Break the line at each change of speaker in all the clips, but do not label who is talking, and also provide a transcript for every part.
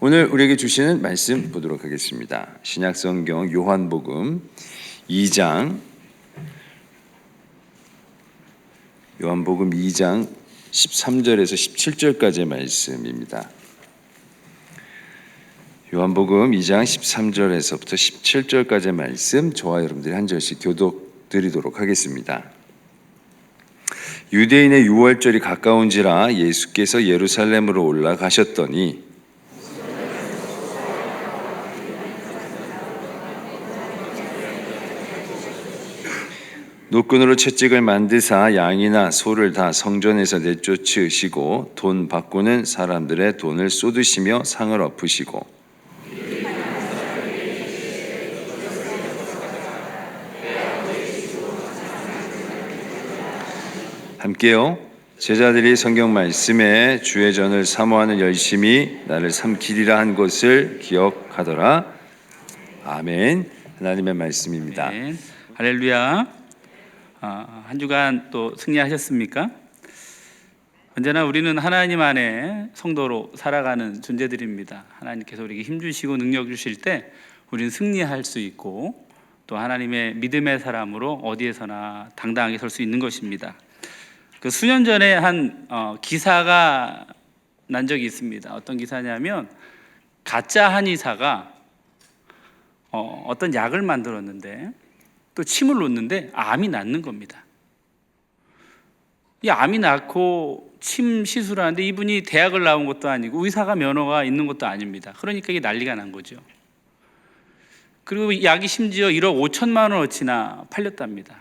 오늘 우리에게 주시는 말씀 보도록 하겠습니다. 신약성경 요한복음 2장 13절에서 17절까지의 말씀입니다. 요한복음 2장 13절에서부터 17절까지의 말씀, 저와 여러분들이 한 절씩 교독 드리도록 하겠습니다. 유대인의 유월절이 가까운지라 예수께서 예루살렘으로 올라가셨더니 노끈으로 채찍을 만드사 양이나 소를 다 성전에서 내쫓으시고 돈 바꾸는 사람들의 돈을 쏟으시며 상을 엎으시고 함께요. 제자들이 성경 말씀에 주의 전을 사모하는 열심히 나를 삼키리라 한 것을 기억하더라. 아멘. 하나님의 말씀입니다.
아멘. 할렐루야. 한 주간 또 승리하셨습니까? 언제나 우리는 하나님 안에 성도로 살아가는 존재들입니다. 하나님께서 우리에게 힘 주시고 능력 주실 때 우리는 승리할 수 있고 또 하나님의 믿음의 사람으로 어디에서나 당당하게 설 수 있는 것입니다. 그 수년 전에 한 기사가 난 적이 있습니다. 어떤 기사냐면 가짜 한의사가 어떤 약을 만들었는데 또 침을 놓는데 암이 낫는 겁니다. 이 암이 낫고 침 시술하는데 이분이 대학을 나온 것도 아니고 의사가 면허가 있는 것도 아닙니다. 그러니까 이게 난리가 난 거죠. 그리고 이 약이 심지어 1억 5천만 원어치나 팔렸답니다.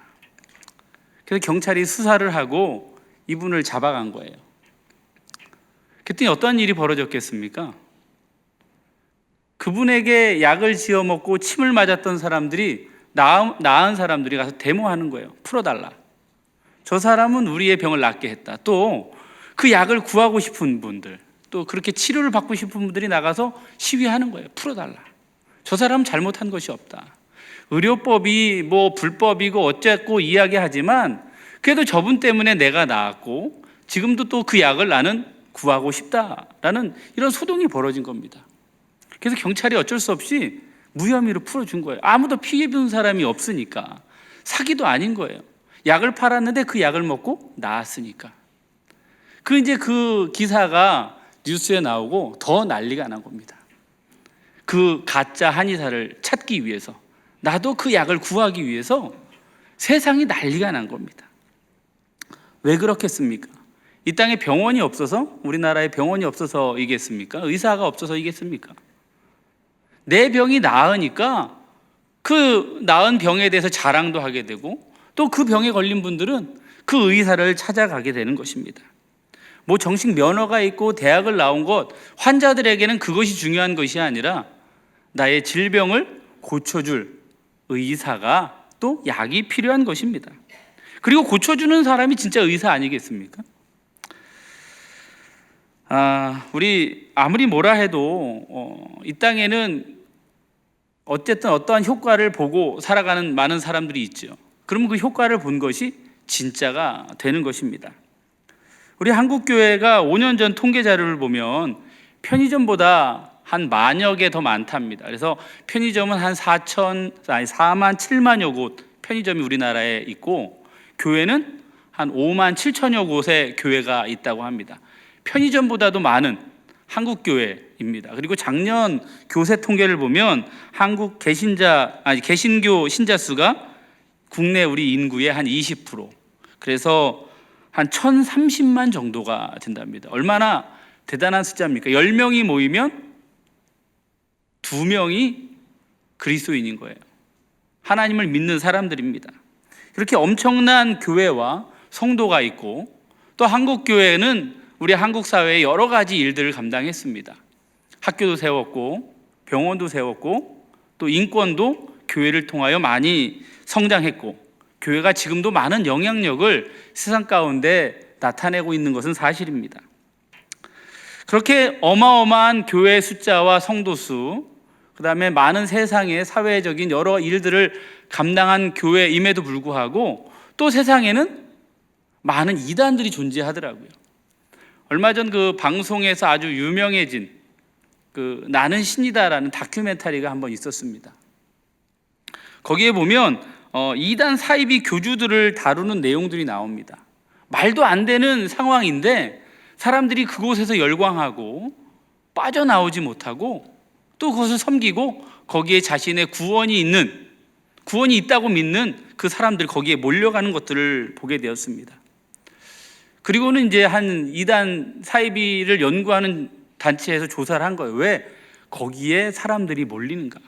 그래서 경찰이 수사를 하고 이분을 잡아간 거예요. 그랬더니 어떤 일이 벌어졌겠습니까? 그분에게 약을 지어 먹고 침을 맞았던 사람들이 나은 사람들이 가서 데모하는 거예요. 풀어달라. 저 사람은 우리의 병을 낫게 했다. 또 그 약을 구하고 싶은 분들, 또 그렇게 치료를 받고 싶은 분들이 나가서 시위하는 거예요. 풀어달라. 저 사람은 잘못한 것이 없다. 의료법이 뭐 불법이고 어쨌고 이야기하지만 그래도 저분 때문에 내가 나았고 지금도 또 그 약을 나는 구하고 싶다라는 이런 소동이 벌어진 겁니다. 그래서 경찰이 어쩔 수 없이 무혐의로 풀어준 거예요. 아무도 피해 본 사람이 없으니까. 사기도 아닌 거예요. 약을 팔았는데 그 약을 먹고 나았으니까. 이제 그 기사가 뉴스에 나오고 더 난리가 난 겁니다. 그 가짜 한의사를 찾기 위해서, 나도 그 약을 구하기 위해서 세상이 난리가 난 겁니다. 왜 그렇겠습니까? 이 땅에 병원이 없어서, 우리나라에 병원이 없어서이겠습니까? 의사가 없어서이겠습니까? 내 병이 나으니까 그 나은 병에 대해서 자랑도 하게 되고 또 그 병에 걸린 분들은 그 의사를 찾아가게 되는 것입니다. 뭐 정식 면허가 있고 대학을 나온 것, 환자들에게는 그것이 중요한 것이 아니라 나의 질병을 고쳐줄 의사가 또 약이 필요한 것입니다. 그리고 고쳐주는 사람이 진짜 의사 아니겠습니까? 우리 아무리 뭐라 해도 이 땅에는 어쨌든 어떠한 효과를 보고 살아가는 많은 사람들이 있죠. 그러면 그 효과를 본 것이 진짜가 되는 것입니다. 우리 한국교회가 5년 전 통계 자료를 보면 편의점보다 한 만여 개 더 많답니다. 그래서 편의점은 한 4만 7만여 곳 편의점이 우리나라에 있고 교회는 한 5만 7천여 곳의 교회가 있다고 합니다. 편의점보다도 많은 한국교회입니다. 그리고 작년 교세 통계를 보면 한국 개신교 신자 수가 국내 우리 인구의 한 20%, 그래서 한 1030만 정도가 된답니다. 얼마나 대단한 숫자입니까? 10명이 모이면 2명이 그리스도인인 거예요. 하나님을 믿는 사람들입니다. 이렇게 엄청난 교회와 성도가 있고 또 한국교회는 우리 한국 사회의 여러 가지 일들을 감당했습니다. 학교도 세웠고 병원도 세웠고 또 인권도 교회를 통하여 많이 성장했고 교회가 지금도 많은 영향력을 세상 가운데 나타내고 있는 것은 사실입니다. 그렇게 어마어마한 교회 숫자와 성도 수, 그 다음에 많은 세상의 사회적인 여러 일들을 감당한 교회임에도 불구하고 또 세상에는 많은 이단들이 존재하더라고요. 얼마 전 그 방송에서 아주 유명해진 나는 신이다라는 다큐멘터리가 한번 있었습니다. 거기에 보면 이단 사이비 교주들을 다루는 내용들이 나옵니다. 말도 안 되는 상황인데 사람들이 그곳에서 열광하고 빠져나오지 못하고 또 그것을 섬기고 거기에 자신의 구원이 있다고 믿는 그 사람들 거기에 몰려가는 것들을 보게 되었습니다. 그리고는 이제 한 이단 사이비를 연구하는 단체에서 조사를 한 거예요. 왜 거기에 사람들이 몰리는가?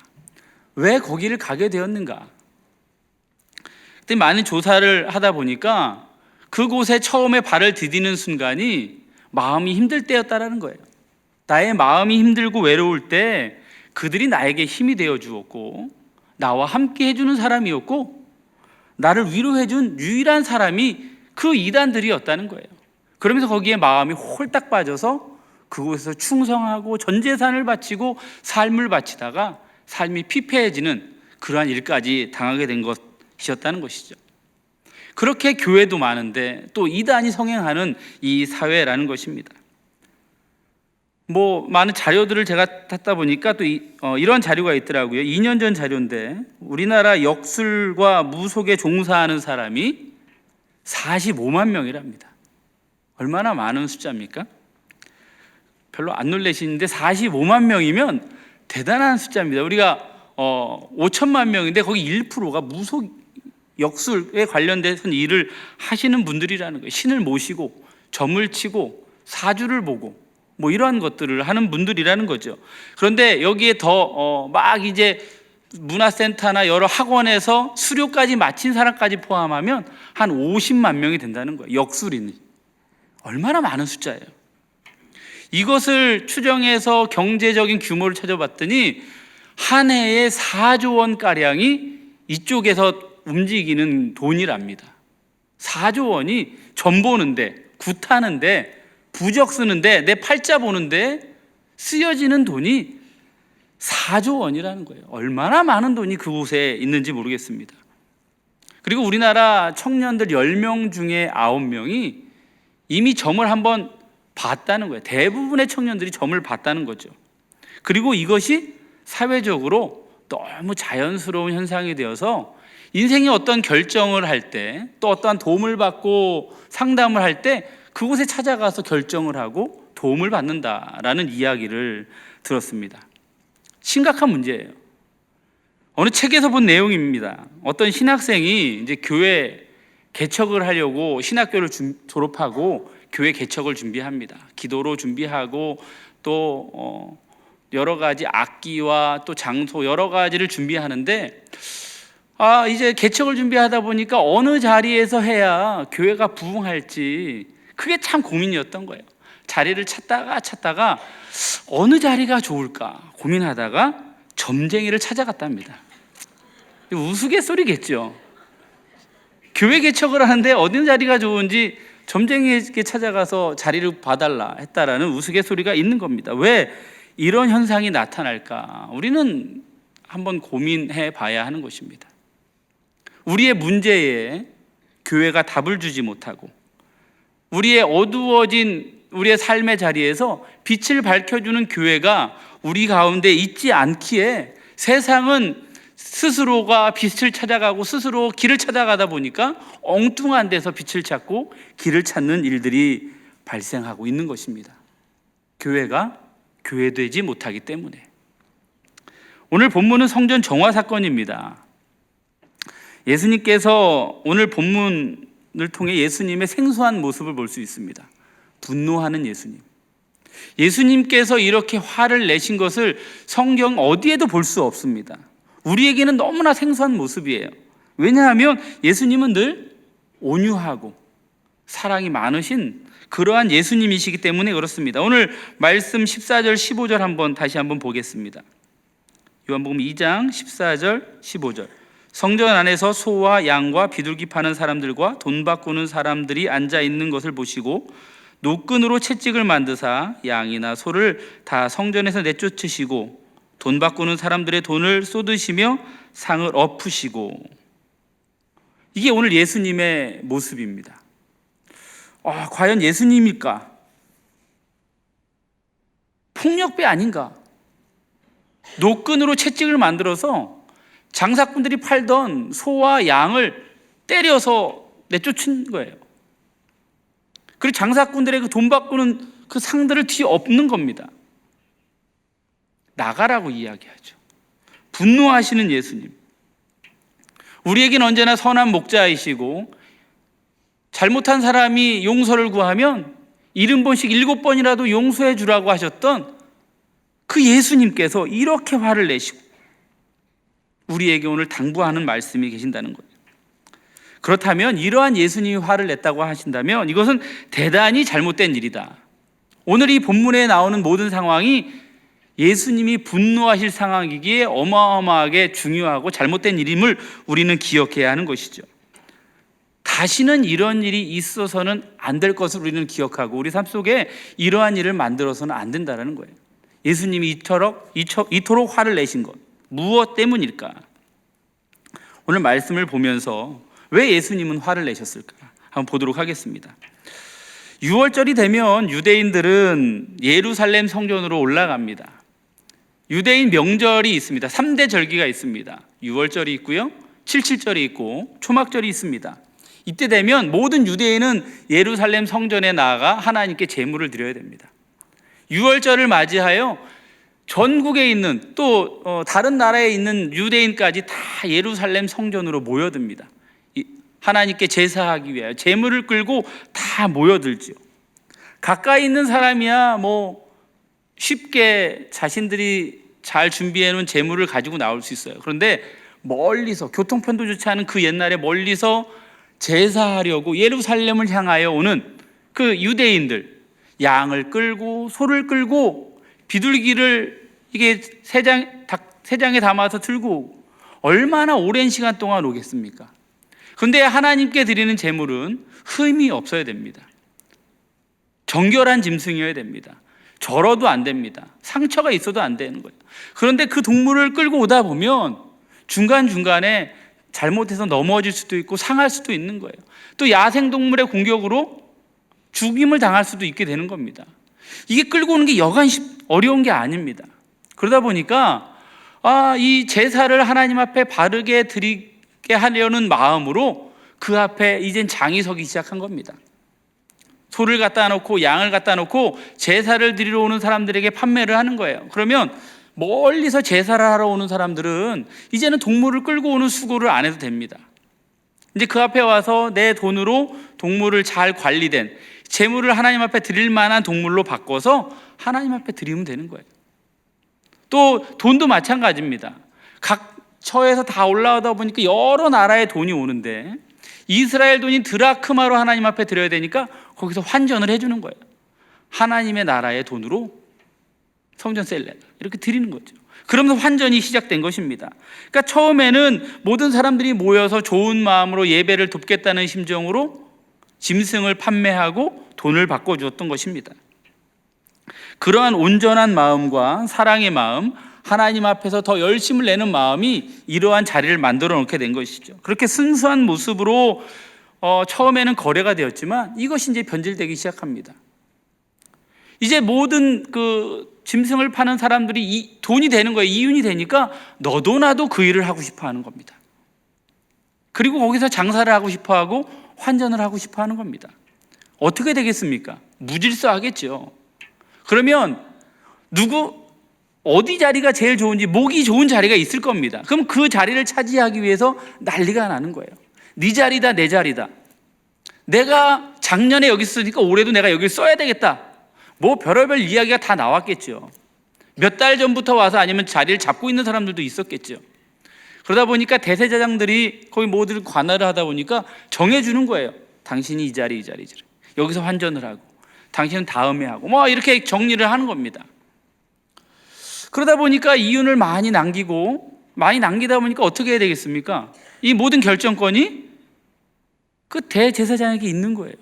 왜 거기를 가게 되었는가? 그때 많은 조사를 하다 보니까 그곳에 처음에 발을 디디는 순간이 마음이 힘들 때였다라는 거예요. 나의 마음이 힘들고 외로울 때 그들이 나에게 힘이 되어 주었고 나와 함께 해주는 사람이었고 나를 위로해준 유일한 사람이 그 이단들이었다는 거예요. 그러면서 거기에 마음이 홀딱 빠져서 그곳에서 충성하고 전 재산을 바치고 삶을 바치다가 삶이 피폐해지는 그러한 일까지 당하게 된 것이었다는 것이죠. 그렇게 교회도 많은데 또 이단이 성행하는 이 사회라는 것입니다. 많은 자료들을 제가 찾다 보니까 또 이런 자료가 있더라고요. 2년 전 자료인데 우리나라 역술과 무속에 종사하는 사람이 45만 명이랍니다. 얼마나 많은 숫자입니까? 별로 안 놀라시는데 45만 명이면 대단한 숫자입니다. 우리가 5천만 명인데 거기 1%가 무속 역술에 관련된 일을 하시는 분들이라는 거예요. 신을 모시고 점을 치고 사주를 보고 이러한 것들을 하는 분들이라는 거죠. 그런데 여기에 더 막 이제 문화센터나 여러 학원에서 수료까지 마친 사람까지 포함하면 한 50만 명이 된다는 거예요. 역술인이. 얼마나 많은 숫자예요. 이것을 추정해서 경제적인 규모를 찾아봤더니 한 해에 4조 원가량이 이쪽에서 움직이는 돈이랍니다. 4조 원이 점 보는데, 굿하는데, 부적 쓰는데, 내 팔자 보는데 쓰여지는 돈이 4조 원이라는 거예요. 얼마나 많은 돈이 그곳에 있는지 모르겠습니다. 그리고 우리나라 청년들 10명 중에 9명이 이미 점을 한번 봤다는 거예요. 대부분의 청년들이 점을 봤다는 거죠. 그리고 이것이 사회적으로 너무 자연스러운 현상이 되어서 인생의 어떤 결정을 할 때 또 어떠한 도움을 받고 상담을 할 때 그곳에 찾아가서 결정을 하고 도움을 받는다라는 이야기를 들었습니다. 심각한 문제예요. 어느 책에서 본 내용입니다. 어떤 신학생이 이제 교회 개척을 하려고 신학교를 졸업하고 교회 개척을 준비합니다. 기도로 준비하고 또 여러 가지 악기와 또 장소 여러 가지를 준비하는데 이제 개척을 준비하다 보니까 어느 자리에서 해야 교회가 부흥할지 그게 참 고민이었던 거예요. 자리를 찾다가 어느 자리가 좋을까 고민하다가 점쟁이를 찾아갔답니다. 우스갯소리겠죠. 교회 개척을 하는데 어느 자리가 좋은지 점쟁이에게 찾아가서 자리를 봐달라 했다라는 우스갯소리가 있는 겁니다. 왜 이런 현상이 나타날까? 우리는 한번 고민해 봐야 하는 것입니다. 우리의 문제에 교회가 답을 주지 못하고 우리의 어두워진 우리의 삶의 자리에서 빛을 밝혀주는 교회가 우리 가운데 있지 않기에 세상은 스스로가 빛을 찾아가고 스스로 길을 찾아가다 보니까 엉뚱한 데서 빛을 찾고 길을 찾는 일들이 발생하고 있는 것입니다. 교회가 교회되지 못하기 때문에. 오늘 본문은 성전 정화 사건입니다. 예수님께서 오늘 본문을 통해 예수님의 생소한 모습을 볼 수 있습니다. 분노하는 예수님. 예수님께서 이렇게 화를 내신 것을 성경 어디에도 볼 수 없습니다. 우리에게는 너무나 생소한 모습이에요. 왜냐하면 예수님은 늘 온유하고 사랑이 많으신 그러한 예수님이시기 때문에 그렇습니다. 오늘 말씀 14절 15절 한번 다시 한번 보겠습니다. 요한복음 2장 14절 15절. 성전 안에서 소와 양과 비둘기 파는 사람들과 돈 바꾸는 사람들이 앉아 있는 것을 보시고 노끈으로 채찍을 만드사 양이나 소를 다 성전에서 내쫓으시고 돈 바꾸는 사람들의 돈을 쏟으시며 상을 엎으시고. 이게 오늘 예수님의 모습입니다. 과연 예수님일까? 폭력배 아닌가? 노끈으로 채찍을 만들어서 장사꾼들이 팔던 소와 양을 때려서 내쫓은 거예요. 그리고 장사꾼들의 그 돈 바꾸는 그 상들을 뒤엎는 겁니다. 나가라고 이야기하죠. 분노하시는 예수님. 우리에겐 언제나 선한 목자이시고 잘못한 사람이 용서를 구하면 70번씩 7번이라도 용서해 주라고 하셨던 그 예수님께서 이렇게 화를 내시고 우리에게 오늘 당부하는 말씀이 계신다는 거예요. 그렇다면 이러한 예수님이 화를 냈다고 하신다면 이것은 대단히 잘못된 일이다. 오늘 이 본문에 나오는 모든 상황이 예수님이 분노하실 상황이기에 어마어마하게 중요하고 잘못된 일임을 우리는 기억해야 하는 것이죠. 다시는 이런 일이 있어서는 안 될 것을 우리는 기억하고 우리 삶 속에 이러한 일을 만들어서는 안 된다는 거예요. 예수님이 이토록 화를 내신 것 무엇 때문일까? 오늘 말씀을 보면서 왜 예수님은 화를 내셨을까? 한번 보도록 하겠습니다. 6월절이 되면 유대인들은 예루살렘 성전으로 올라갑니다. 유대인 명절이 있습니다. 3대 절기가 있습니다. 6월절이 있고요, 77절이 있고 초막절이 있습니다. 이때 되면 모든 유대인은 예루살렘 성전에 나아가 하나님께 제물을 드려야 됩니다. 6월절을 맞이하여 전국에 있는 또 다른 나라에 있는 유대인까지 다 예루살렘 성전으로 모여듭니다. 하나님께 제사하기 위하여 제물을 끌고 다 모여들죠. 가까이 있는 사람이야 쉽게 자신들이 잘 준비해 놓은 제물을 가지고 나올 수 있어요. 그런데 멀리서 교통편도 좋지 않은 그 옛날에 멀리서 제사하려고 예루살렘을 향하여 오는 그 유대인들, 양을 끌고 소를 끌고 비둘기를 이게 세 장에 담아서 들고 오고 얼마나 오랜 시간 동안 오겠습니까? 그런데 하나님께 드리는 제물은 흠이 없어야 됩니다. 정결한 짐승이어야 됩니다. 절어도 안 됩니다. 상처가 있어도 안 되는 거예요. 그런데 그 동물을 끌고 오다 보면 중간중간에 잘못해서 넘어질 수도 있고 상할 수도 있는 거예요. 또 야생동물의 공격으로 죽임을 당할 수도 있게 되는 겁니다. 이게 끌고 오는 게 여간 어려운 게 아닙니다. 그러다 보니까 이 제사를 하나님 앞에 바르게 드리게 하려는 마음으로 그 앞에 이젠 장이 서기 시작한 겁니다. 소를 갖다 놓고 양을 갖다 놓고 제사를 드리러 오는 사람들에게 판매를 하는 거예요. 그러면 멀리서 제사를 하러 오는 사람들은 이제는 동물을 끌고 오는 수고를 안 해도 됩니다. 이제 그 앞에 와서 내 돈으로 동물을 잘 관리된 제물을 하나님 앞에 드릴 만한 동물로 바꿔서 하나님 앞에 드리면 되는 거예요. 또 돈도 마찬가지입니다. 각 처에서 다 올라오다 보니까 여러 나라의 돈이 오는데 이스라엘 돈이 드라크마로 하나님 앞에 드려야 되니까 거기서 환전을 해주는 거예요. 하나님의 나라의 돈으로 성전 셀레 이렇게 드리는 거죠. 그러면서 환전이 시작된 것입니다. 그러니까 처음에는 모든 사람들이 모여서 좋은 마음으로 예배를 돕겠다는 심정으로 짐승을 판매하고 돈을 바꿔주었던 것입니다. 그러한 온전한 마음과 사랑의 마음, 하나님 앞에서 더 열심을 내는 마음이 이러한 자리를 만들어 놓게 된 것이죠. 그렇게 순수한 모습으로 처음에는 거래가 되었지만 이것이 이제 변질되기 시작합니다. 이제 모든 그 짐승을 파는 사람들이 돈이 되는 거예요. 이윤이 되니까 너도 나도 그 일을 하고 싶어 하는 겁니다. 그리고 거기서 장사를 하고 싶어 하고 환전을 하고 싶어 하는 겁니다. 어떻게 되겠습니까? 무질서하겠죠. 그러면 어디 자리가 제일 좋은지 목이 좋은 자리가 있을 겁니다. 그럼 그 자리를 차지하기 위해서 난리가 나는 거예요. 네 자리다 내 자리다. 내가 작년에 여기 쓰니까 올해도 내가 여기를 써야 되겠다. 별의별 이야기가 다 나왔겠죠. 몇 달 전부터 와서 아니면 자리를 잡고 있는 사람들도 있었겠죠. 그러다 보니까 대제사장들이 거기 모두 관할을 하다 보니까 정해주는 거예요. 당신이 이 자리 여기서 환전을 하고 당신은 다음에 하고 이렇게 정리를 하는 겁니다. 그러다 보니까 이윤을 많이 남기다 보니까 어떻게 해야 되겠습니까? 이 모든 결정권이 그 대제사장에게 있는 거예요.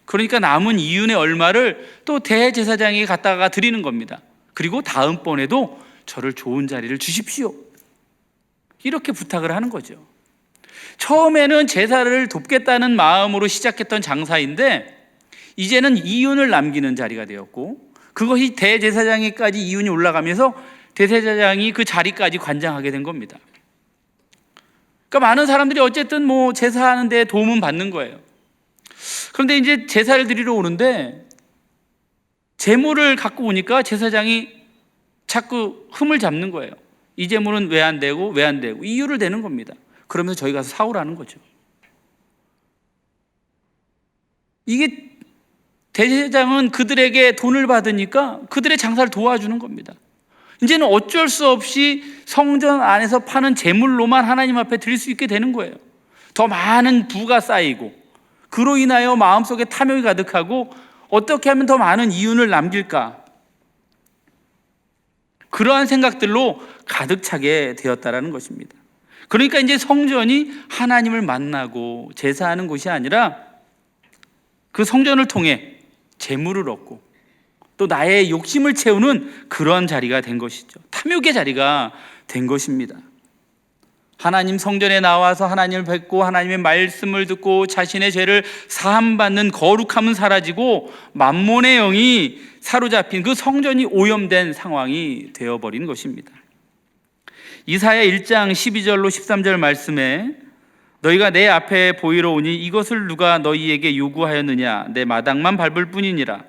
그러니까 남은 이윤의 얼마를 또 대제사장에게 갖다가 드리는 겁니다. 그리고 다음번에도 저를 좋은 자리를 주십시오. 이렇게 부탁을 하는 거죠. 처음에는 제사를 돕겠다는 마음으로 시작했던 장사인데 이제는 이윤을 남기는 자리가 되었고 그것이 대제사장에까지 이윤이 올라가면서 대제사장이 그 자리까지 관장하게 된 겁니다. 그러니까 많은 사람들이 어쨌든 뭐 제사하는 데 도움은 받는 거예요. 그런데 이제 제사를 드리러 오는데 제물을 갖고 오니까 제사장이 자꾸 흠을 잡는 거예요. 이 제물은 왜 안 되고 왜 안 되고 이유를 대는 겁니다. 그러면서 저희 가서 사오라는 거죠. 이게 대제사장은 그들에게 돈을 받으니까 그들의 장사를 도와주는 겁니다. 이제는 어쩔 수 없이 성전 안에서 파는 제물로만 하나님 앞에 드릴 수 있게 되는 거예요. 더 많은 부가 쌓이고 그로 인하여 마음속에 탐욕이 가득하고 어떻게 하면 더 많은 이윤을 남길까? 그러한 생각들로 가득 차게 되었다라는 것입니다. 그러니까 이제 성전이 하나님을 만나고 제사하는 곳이 아니라 그 성전을 통해 재물을 얻고 또 나의 욕심을 채우는 그런 자리가 된 것이죠. 탐욕의 자리가 된 것입니다. 하나님 성전에 나와서 하나님을 뵙고 하나님의 말씀을 듣고 자신의 죄를 사함받는 거룩함은 사라지고 만몬의 영이 사로잡힌 그 성전이 오염된 상황이 되어버린 것입니다. 이사야 1장 12절로 13절 말씀에 너희가 내 앞에 보이러 오니 이것을 누가 너희에게 요구하였느냐 내 마당만 밟을 뿐이니라.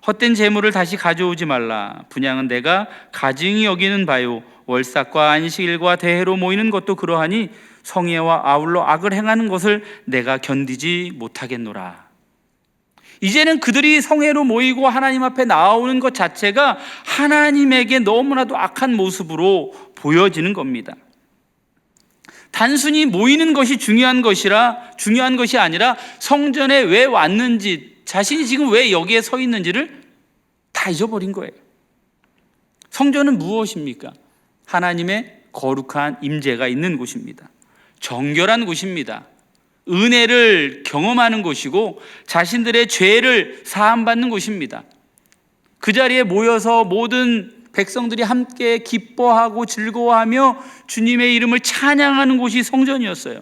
헛된 재물을 다시 가져오지 말라. 분향은 내가 가증히 여기는 바요 월삭과 안식일과 대회로 모이는 것도 그러하니 성회와 아울러 악을 행하는 것을 내가 견디지 못하겠노라. 이제는 그들이 성회로 모이고 하나님 앞에 나오는 것 자체가 하나님에게 너무나도 악한 모습으로 보여지는 겁니다. 단순히 모이는 것이 중요한 것이 아니라 성전에 왜 왔는지, 자신이 지금 왜 여기에 서 있는지를 다 잊어버린 거예요. 성전은 무엇입니까? 하나님의 거룩한 임재가 있는 곳입니다. 정결한 곳입니다. 은혜를 경험하는 곳이고 자신들의 죄를 사함받는 곳입니다. 그 자리에 모여서 모든 백성들이 함께 기뻐하고 즐거워하며 주님의 이름을 찬양하는 곳이 성전이었어요.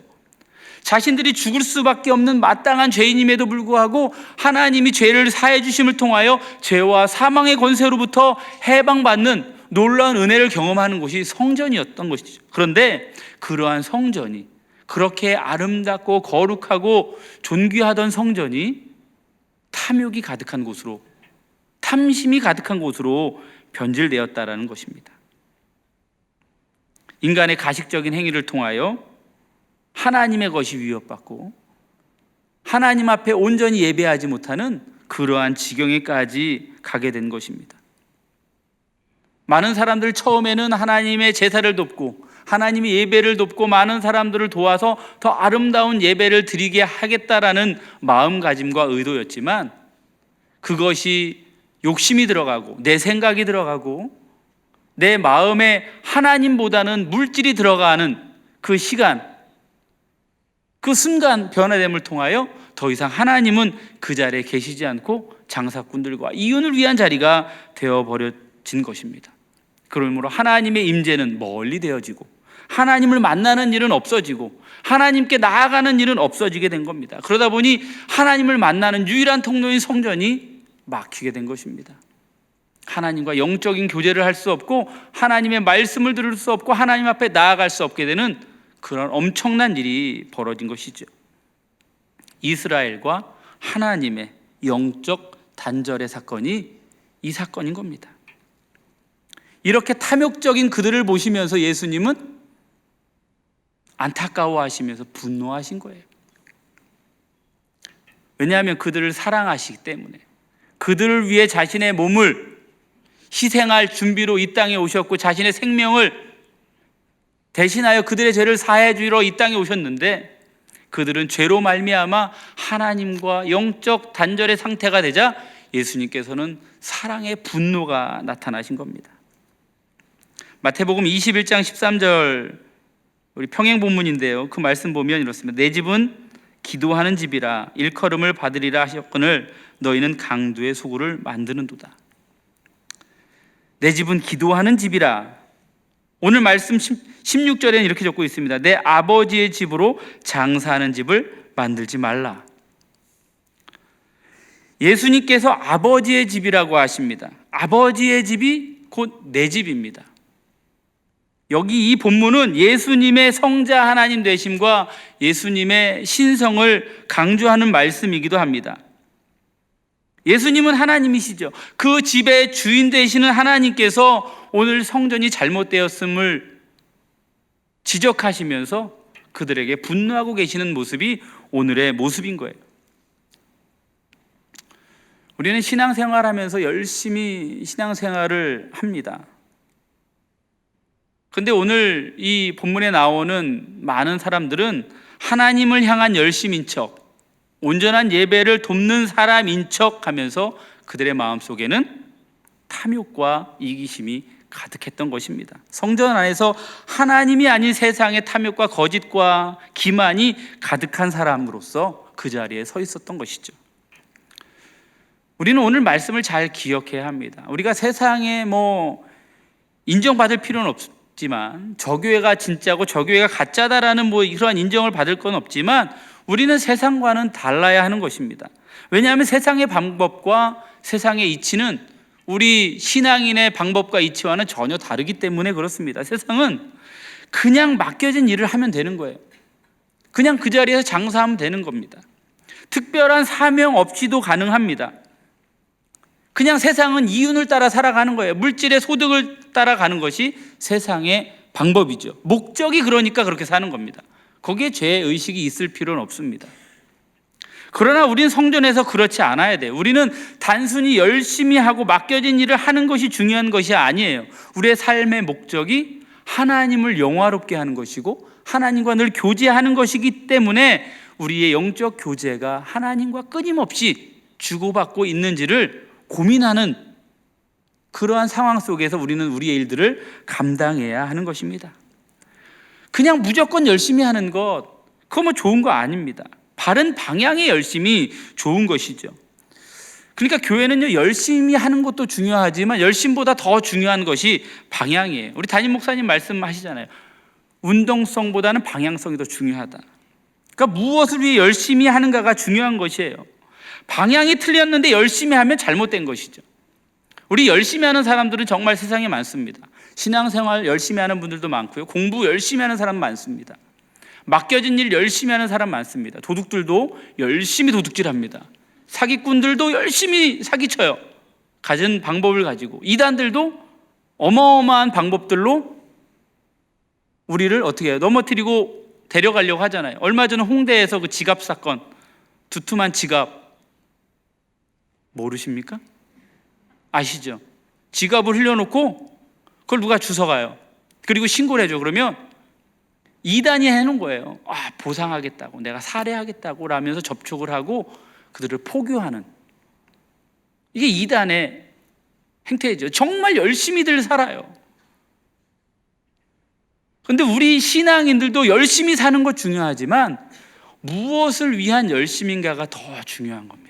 자신들이 죽을 수밖에 없는 마땅한 죄인임에도 불구하고 하나님이 죄를 사해 주심을 통하여 죄와 사망의 권세로부터 해방받는 놀라운 은혜를 경험하는 곳이 성전이었던 것이죠. 그런데 그러한 성전이, 그렇게 아름답고 거룩하고 존귀하던 성전이 탐욕이 가득한 곳으로, 탐심이 가득한 곳으로 변질되었다라는 것입니다. 인간의 가식적인 행위를 통하여 하나님의 것이 위협받고 하나님 앞에 온전히 예배하지 못하는 그러한 지경에까지 가게 된 것입니다. 많은 사람들 처음에는 하나님의 제사를 돕고 하나님의 예배를 돕고 많은 사람들을 도와서 더 아름다운 예배를 드리게 하겠다라는 마음가짐과 의도였지만 그것이 욕심이 들어가고 내 생각이 들어가고 내 마음에 하나님보다는 물질이 들어가는 그 시간, 그 순간 변화됨을 통하여 더 이상 하나님은 그 자리에 계시지 않고 장사꾼들과 이윤을 위한 자리가 되어버려진 것입니다. 그러므로 하나님의 임재는 멀리 되어지고 하나님을 만나는 일은 없어지고 하나님께 나아가는 일은 없어지게 된 겁니다. 그러다 보니 하나님을 만나는 유일한 통로인 성전이 막히게 된 것입니다. 하나님과 영적인 교제를 할 수 없고 하나님의 말씀을 들을 수 없고 하나님 앞에 나아갈 수 없게 되는 그런 엄청난 일이 벌어진 것이죠. 이스라엘과 하나님의 영적 단절의 사건이 이 사건인 겁니다. 이렇게 탐욕적인 그들을 보시면서 예수님은 안타까워하시면서 분노하신 거예요. 왜냐하면 그들을 사랑하시기 때문에, 그들을 위해 자신의 몸을 희생할 준비로 이 땅에 오셨고 자신의 생명을 대신하여 그들의 죄를 사해 주러 이 땅에 오셨는데 그들은 죄로 말미암아 하나님과 영적 단절의 상태가 되자 예수님께서는 사랑의 분노가 나타나신 겁니다. 마태복음 21장 13절 우리 평행 본문인데요. 그 말씀 보면 이렇습니다. 내 집은 기도하는 집이라 일컬음을 받으리라 하셨거늘 너희는 강도의 소굴을 만드는도다. 내 집은 기도하는 집이라. 오늘 말씀 16절에는 이렇게 적고 있습니다. 내 아버지의 집으로 장사하는 집을 만들지 말라. 예수님께서 아버지의 집이라고 하십니다. 아버지의 집이 곧 내 집입니다. 여기 이 본문은 예수님의 성자 하나님 되심과 예수님의 신성을 강조하는 말씀이기도 합니다. 예수님은 하나님이시죠. 그 집의 주인 되시는 하나님께서 오늘 성전이 잘못되었음을 지적하시면서 그들에게 분노하고 계시는 모습이 오늘의 모습인 거예요. 우리는 신앙생활하면서 열심히 신앙생활을 합니다. 근데 오늘 이 본문에 나오는 많은 사람들은 하나님을 향한 열심인 척, 온전한 예배를 돕는 사람인 척 하면서 그들의 마음속에는 탐욕과 이기심이 가득했던 것입니다. 성전 안에서 하나님이 아닌 세상의 탐욕과 거짓과 기만이 가득한 사람으로서 그 자리에 서 있었던 것이죠. 우리는 오늘 말씀을 잘 기억해야 합니다. 우리가 세상에 인정받을 필요는 없지만, 저 교회가 진짜고 저 교회가 가짜다라는 이러한 인정을 받을 건 없지만 우리는 세상과는 달라야 하는 것입니다. 왜냐하면 세상의 방법과 세상의 이치는 우리 신앙인의 방법과 이치와는 전혀 다르기 때문에 그렇습니다. 세상은 그냥 맡겨진 일을 하면 되는 거예요. 그냥 그 자리에서 장사하면 되는 겁니다. 특별한 사명 없이도 가능합니다. 그냥 세상은 이윤을 따라 살아가는 거예요. 물질의 소득을 따라가는 것이 세상의 방법이죠. 목적이 그러니까 그렇게 사는 겁니다. 거기에 죄의식이 있을 필요는 없습니다. 그러나 우리는 성전에서 그렇지 않아야 돼요. 우리는 단순히 열심히 하고 맡겨진 일을 하는 것이 중요한 것이 아니에요. 우리의 삶의 목적이 하나님을 영화롭게 하는 것이고 하나님과 늘 교제하는 것이기 때문에 우리의 영적 교제가 하나님과 끊임없이 주고받고 있는지를 고민하는 그러한 상황 속에서 우리는 우리의 일들을 감당해야 하는 것입니다. 그냥 무조건 열심히 하는 것, 그거 좋은 거 아닙니다. 바른 방향의 열심이 좋은 것이죠. 그러니까 교회는요, 열심히 하는 것도 중요하지만 열심보다 더 중요한 것이 방향이에요. 우리 담임 목사님 말씀하시잖아요. 운동성보다는 방향성이 더 중요하다. 그러니까 무엇을 위해 열심히 하는가가 중요한 것이에요. 방향이 틀렸는데 열심히 하면 잘못된 것이죠. 우리 열심히 하는 사람들은 정말 세상에 많습니다. 신앙생활 열심히 하는 분들도 많고요. 공부 열심히 하는 사람 많습니다. 맡겨진 일 열심히 하는 사람 많습니다. 도둑들도 열심히 도둑질합니다. 사기꾼들도 열심히 사기쳐요. 가진 방법을 가지고. 이단들도 어마어마한 방법들로 우리를 어떻게 해요? 넘어뜨리고 데려가려고 하잖아요. 얼마 전에 홍대에서 그 지갑 사건, 두툼한 지갑 모르십니까? 아시죠? 지갑을 흘려놓고 그걸 누가 주워가요. 그리고 신고를 해줘. 그러면 이단이 해놓은 거예요. 보상하겠다고, 내가 살해하겠다고 라면서 접촉을 하고 그들을 포교하는, 이게 이단의 행태죠. 정말 열심히들 살아요. 그런데 우리 신앙인들도 열심히 사는 것 중요하지만 무엇을 위한 열심인가가 더 중요한 겁니다.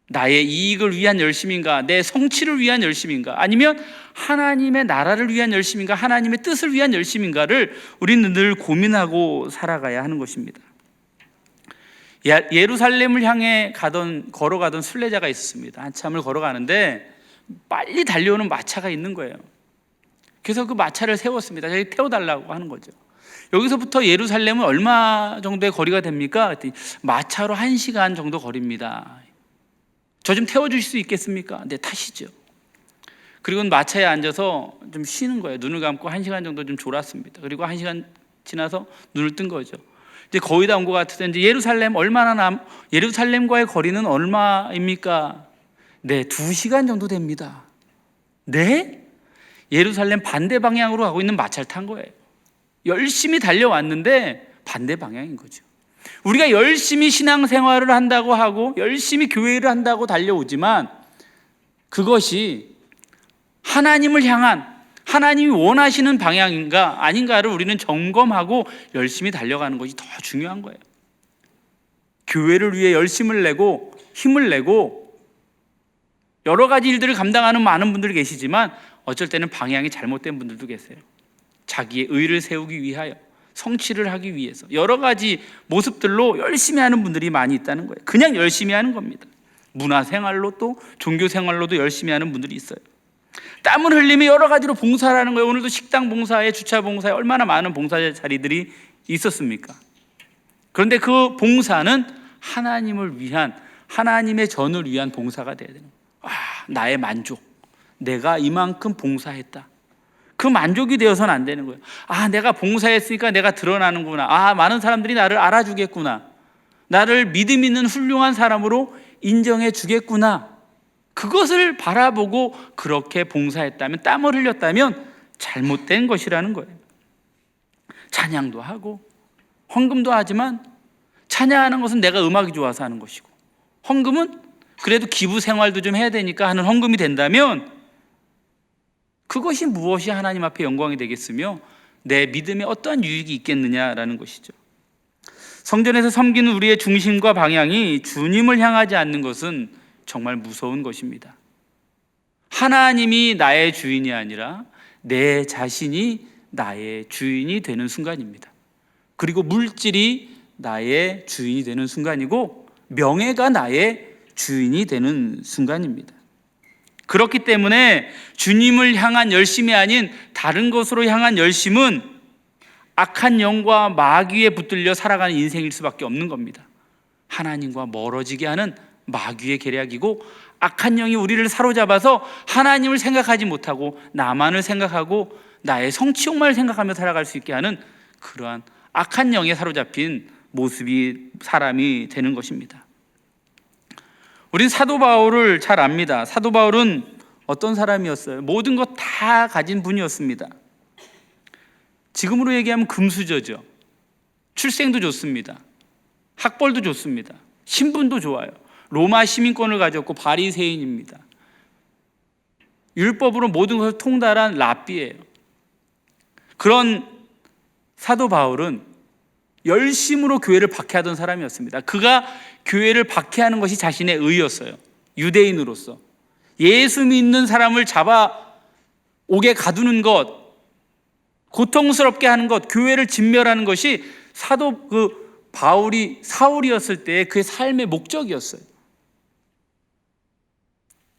나의 이익을 위한 열심인가, 내 성취를 위한 열심인가, 아니면 하나님의 나라를 위한 열심인가, 하나님의 뜻을 위한 열심인가를 우리는 늘 고민하고 살아가야 하는 것입니다. 예루살렘을 향해 걸어가던 순례자가 있었습니다. 한참을 걸어가는데 빨리 달려오는 마차가 있는 거예요. 그래서 그 마차를 세웠습니다. 저기 태워달라고 하는 거죠. 여기서부터 예루살렘은 얼마 정도의 거리가 됩니까? 그랬더니 마차로 1시간 정도 거리입니다. 저 좀 태워주실 수 있겠습니까? 네, 타시죠. 그리고 마차에 앉아서 좀 쉬는 거예요. 눈을 감고 1시간 정도 좀 졸았습니다. 그리고 1시간 지나서 눈을 뜬 거죠. 이제 거의 다 온 것 같아서 이제 예루살렘과의 거리는 얼마입니까? 네, 2시간 정도 됩니다. 네? 예루살렘 반대 방향으로 가고 있는 마차를 탄 거예요. 열심히 달려왔는데 반대 방향인 거죠. 우리가 열심히 신앙생활을 한다고 하고 열심히 교회를 한다고 달려오지만 그것이 하나님을 향한, 하나님이 원하시는 방향인가 아닌가를 우리는 점검하고 열심히 달려가는 것이 더 중요한 거예요. 교회를 위해 열심을 내고 힘을 내고 여러 가지 일들을 감당하는 많은 분들이 계시지만 어쩔 때는 방향이 잘못된 분들도 계세요. 자기의 의를 세우기 위하여, 성취를 하기 위해서 여러 가지 모습들로 열심히 하는 분들이 많이 있다는 거예요. 그냥 열심히 하는 겁니다. 문화생활로 또 종교생활로도 열심히 하는 분들이 있어요. 땀을 흘리며 여러 가지로 봉사를 하는 거예요. 오늘도 식당 봉사에, 주차 봉사에 얼마나 많은 봉사 자리들이 있었습니까? 그런데 그 봉사는 하나님을 위한, 하나님의 전을 위한 봉사가 돼야 되는 거예요. 나의 만족, 내가 이만큼 봉사했다, 그 만족이 되어서는 안 되는 거예요. 내가 봉사했으니까 내가 드러나는구나, 많은 사람들이 나를 알아주겠구나, 나를 믿음 있는 훌륭한 사람으로 인정해 주겠구나, 그것을 바라보고 그렇게 봉사했다면, 땀을 흘렸다면 잘못된 것이라는 거예요. 찬양도 하고 헌금도 하지만, 찬양하는 것은 내가 음악이 좋아서 하는 것이고, 헌금은 그래도 기부 생활도 좀 해야 되니까 하는 헌금이 된다면, 그것이 무엇이 하나님 앞에 영광이 되겠으며 내 믿음에 어떠한 유익이 있겠느냐라는 것이죠. 성전에서 섬기는 우리의 중심과 방향이 주님을 향하지 않는 것은 정말 무서운 것입니다. 하나님이 나의 주인이 아니라 내 자신이 나의 주인이 되는 순간입니다. 그리고 물질이 나의 주인이 되는 순간이고, 명예가 나의 주인이 되는 순간입니다. 그렇기 때문에 주님을 향한 열심이 아닌 다른 것으로 향한 열심은 악한 영과 마귀에 붙들려 살아가는 인생일 수밖에 없는 겁니다. 하나님과 멀어지게 하는 마귀의 계략이고, 악한 영이 우리를 사로잡아서 하나님을 생각하지 못하고 나만을 생각하고 나의 성취욕만을 생각하며 살아갈 수 있게 하는 그러한 악한 영에 사로잡힌 모습이 사람이 되는 것입니다. 우린 사도 바울을 잘 압니다. 사도 바울은 어떤 사람이었어요? 모든 것 다 가진 분이었습니다. 지금으로 얘기하면 금수저죠. 출생도 좋습니다. 학벌도 좋습니다. 신분도 좋아요. 로마 시민권을 가졌고 바리새인입니다. 율법으로 모든 것을 통달한 랍비예요. 그런 사도 바울은 열심으로 교회를 박해하던 사람이었습니다. 그가 교회를 박해하는 것이 자신의 의였어요. 유대인으로서 예수 믿는 사람을 잡아 옥에 가두는 것, 고통스럽게 하는 것, 교회를 진멸하는 것이 사도 바울이 사울이었을 때 그의 삶의 목적이었어요.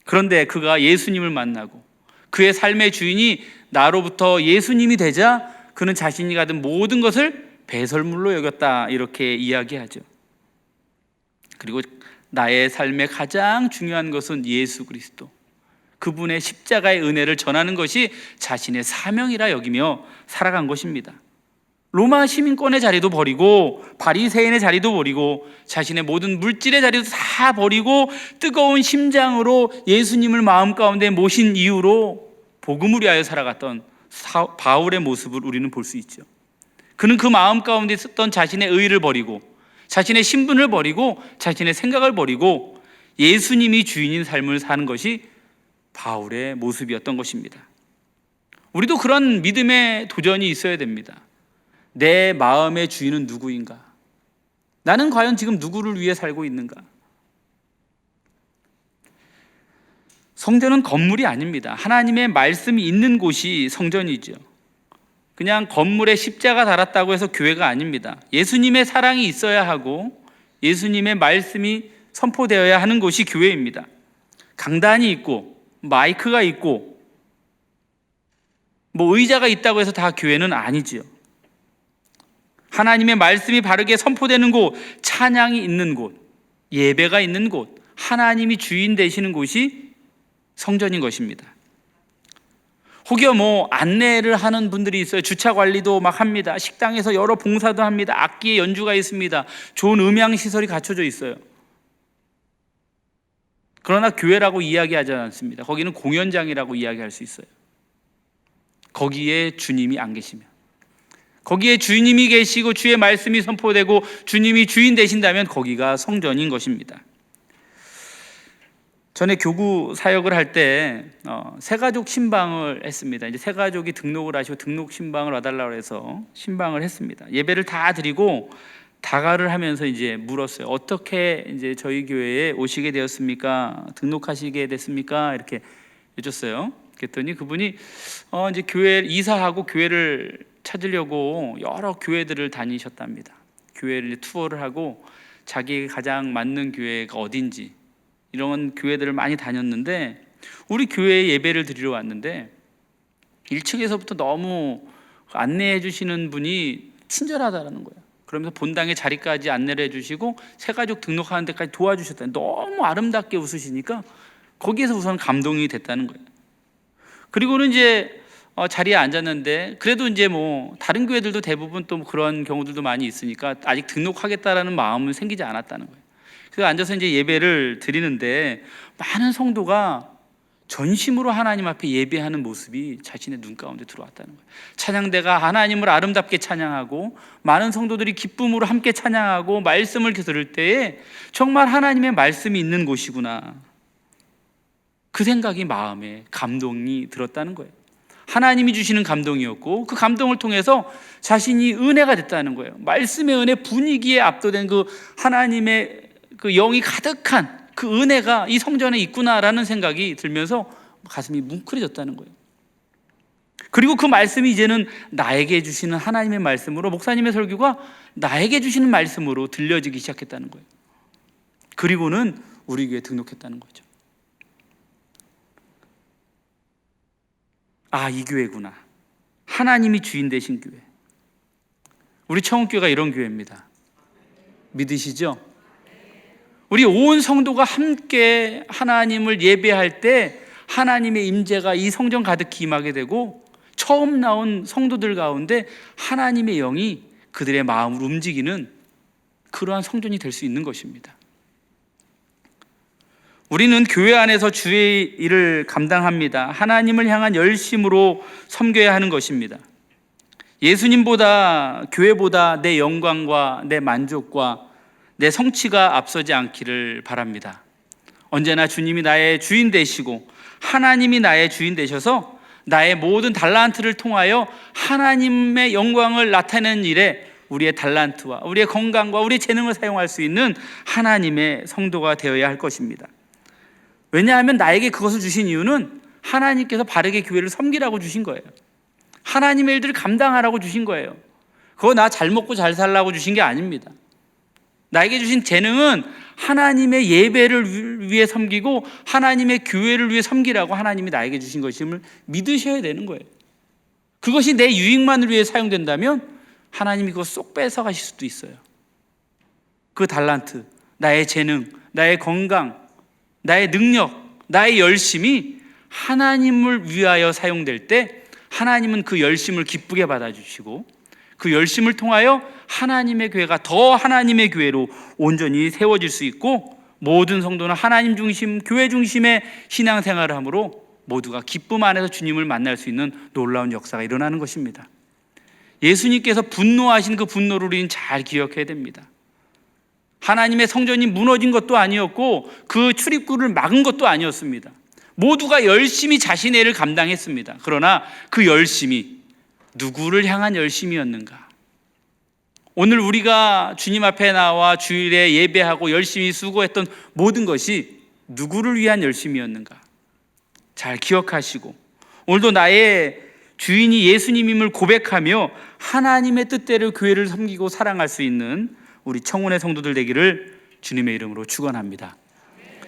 그런데 그가 예수님을 만나고 그의 삶의 주인이 나로부터 예수님이 되자 그는 자신이 가진 모든 것을 배설물로 여겼다, 이렇게 이야기하죠. 그리고 나의 삶의 가장 중요한 것은 예수 그리스도, 그분의 십자가의 은혜를 전하는 것이 자신의 사명이라 여기며 살아간 것입니다. 로마 시민권의 자리도 버리고 바리새인의 자리도 버리고 자신의 모든 물질의 자리도 다 버리고 뜨거운 심장으로 예수님을 마음 가운데 모신 이유로 복음을 위하여 살아갔던 바울의 모습을 우리는 볼 수 있죠. 그는 그 마음 가운데 있었던 자신의 의의를 버리고 자신의 신분을 버리고 자신의 생각을 버리고 예수님이 주인인 삶을 사는 것이 바울의 모습이었던 것입니다. 우리도 그런 믿음의 도전이 있어야 됩니다. 내 마음의 주인은 누구인가? 나는 과연 지금 누구를 위해 살고 있는가? 성전은 건물이 아닙니다. 하나님의 말씀이 있는 곳이 성전이죠. 그냥 건물에 십자가 달았다고 해서 교회가 아닙니다. 예수님의 사랑이 있어야 하고 예수님의 말씀이 선포되어야 하는 곳이 교회입니다. 강단이 있고 마이크가 있고 의자가 있다고 해서 다 교회는 아니지요. 하나님의 말씀이 바르게 선포되는 곳, 찬양이 있는 곳, 예배가 있는 곳, 하나님이 주인 되시는 곳이 성전인 것입니다. 혹여 안내를 하는 분들이 있어요. 주차 관리도 막 합니다. 식당에서 여러 봉사도 합니다. 악기의 연주가 있습니다. 좋은 음향 시설이 갖춰져 있어요. 그러나 교회라고 이야기하지 않습니다. 거기는 공연장이라고 이야기할 수 있어요. 거기에 주님이 안 계시면, 거기에 주님이 계시고 주의 말씀이 선포되고 주님이 주인 되신다면 거기가 성전인 것입니다. 전에 교구 사역을 할 때 새가족 신방을 했습니다. 이제 새가족이 등록을 하시고 등록 신방을 와달라고 해서 신방을 했습니다. 예배를 다 드리고 다가를 하면서 이제 물었어요. 어떻게 이제 저희 교회에 오시게 되었습니까? 등록하시게 됐습니까? 이렇게 여쭸어요. 그랬더니 그분이 이제 교회 이사하고 교회를 찾으려고 여러 교회들을 다니셨답니다. 교회를 투어를 하고 자기에게 가장 맞는 교회가 어딘지 이런 교회들을 많이 다녔는데 우리 교회에 예배를 드리러 왔는데 1층에서부터 너무 안내해 주시는 분이 친절하다라는 거예요. 그러면서 본당의 자리까지 안내를 해주시고 새가족 등록하는 데까지 도와주셨다. 너무 아름답게 웃으시니까 거기에서 우선 감동이 됐다는 거예요. 그리고는 이제 자리에 앉았는데 그래도 이제 뭐 다른 교회들도 대부분 또 그런 경우들도 많이 있으니까 아직 등록하겠다라는 마음은 생기지 않았다는 거예요. 그래서 앉아서 이제 예배를 드리는데 많은 성도가 전심으로 하나님 앞에 예배하는 모습이 자신의 눈 가운데 들어왔다는 거예요. 찬양대가 하나님을 아름답게 찬양하고 많은 성도들이 기쁨으로 함께 찬양하고 말씀을 들을 때에 정말 하나님의 말씀이 있는 곳이구나, 그 생각이 마음에 감동이 들었다는 거예요. 하나님이 주시는 감동이었고 그 감동을 통해서 자신이 은혜가 됐다는 거예요. 말씀의 은혜, 분위기에 압도된 그 하나님의 그 영이 가득한 그 은혜가 이 성전에 있구나라는 생각이 들면서 가슴이 뭉클해졌다는 거예요. 그리고 그 말씀이 이제는 나에게 주시는 하나님의 말씀으로, 목사님의 설교가 나에게 주시는 말씀으로 들려지기 시작했다는 거예요. 그리고는 우리 교회에 등록했다는 거죠. 아, 이 교회구나. 하나님이 주인 되신 교회. 우리 청운교회가 이런 교회입니다. 믿으시죠? 우리 온 성도가 함께 하나님을 예배할 때 하나님의 임재가 이 성전 가득히 임하게 되고 처음 나온 성도들 가운데 하나님의 영이 그들의 마음을 움직이는 그러한 성전이 될 수 있는 것입니다. 우리는 교회 안에서 주의 일을 감당합니다. 하나님을 향한 열심으로 섬겨야 하는 것입니다. 예수님보다, 교회보다 내 영광과 내 만족과 내 성취가 앞서지 않기를 바랍니다. 언제나 주님이 나의 주인 되시고 하나님이 나의 주인 되셔서 나의 모든 달란트를 통하여 하나님의 영광을 나타내는 일에 우리의 달란트와 우리의 건강과 우리의 재능을 사용할 수 있는 하나님의 성도가 되어야 할 것입니다. 왜냐하면 나에게 그것을 주신 이유는 하나님께서 바르게 교회를 섬기라고 주신 거예요. 하나님의 일들을 감당하라고 주신 거예요. 그거 나 잘 먹고 잘 살라고 주신 게 아닙니다. 나에게 주신 재능은 하나님의 예배를 위해 섬기고 하나님의 교회를 위해 섬기라고 하나님이 나에게 주신 것임을 믿으셔야 되는 거예요. 그것이 내 유익만을 위해 사용된다면 하나님이 그거 쏙 뺏어가실 수도 있어요. 그 달란트, 나의 재능, 나의 건강, 나의 능력, 나의 열심이 하나님을 위하여 사용될 때 하나님은 그 열심을 기쁘게 받아주시고 그 열심을 통하여 하나님의 교회가 더 하나님의 교회로 온전히 세워질 수 있고 모든 성도는 하나님 중심, 교회 중심의 신앙생활을 함으로 모두가 기쁨 안에서 주님을 만날 수 있는 놀라운 역사가 일어나는 것입니다. 예수님께서 분노하신 그 분노를 우리는 잘 기억해야 됩니다. 하나님의 성전이 무너진 것도 아니었고 그 출입구를 막은 것도 아니었습니다. 모두가 열심히 자신의 일을 감당했습니다. 그러나 그 열심이 누구를 향한 열심이었는가? 오늘 우리가 주님 앞에 나와 주일에 예배하고 열심히 수고했던 모든 것이 누구를 위한 열심이었는가? 잘 기억하시고 오늘도 나의 주인이 예수님임을 고백하며 하나님의 뜻대로 교회를 섬기고 사랑할 수 있는 우리 청운의 성도들 되기를 주님의 이름으로 축원합니다.